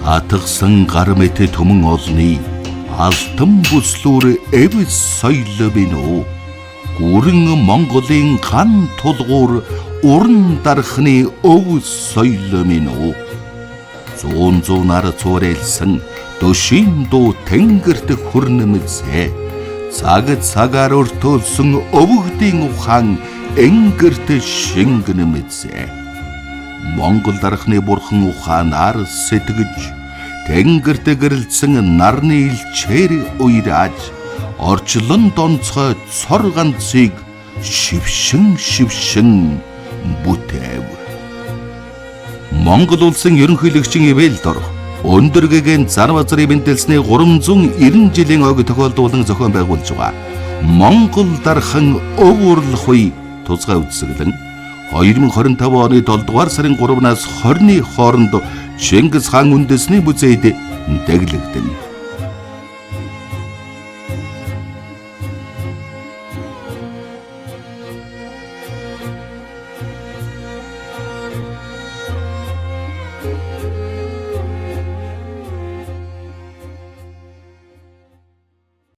Атгсан гар мэт төмөн олны алтан бүслүүр эвс соёл бинөө. Гүрэн Монголын ган тулгуур уран дарахны өв соёл минь. Зүүн зүүнаар цуурайлсан душийн дуу тэнгэрт хүрнэмзээ. Цаг цагаар өртөөлсөн өвгдийн ухаан энгэрт шингэнэмзээ. Монгол дарахны бурхан ухаанаар сэтгэж тэнгэрт гэрэлсэн нарны илчээр уйрааж орчлон донцгой цор ганцыг шившин бүтээв. Монгол улсын ерөнхийлөгчийн Ивэлдор өндөр гэгээн зар базрын бэнтэлсний 390 жилийн ог тохиолдуулан зохион байгуулж байгаа Монгол дархан өв урлах үе тусгай үзэсгэлэн 2025 оны 7 дугаар сарын 3-наас 20-ны хооронд Чингис хаан үндэсний музейд дэглэгдэнэ.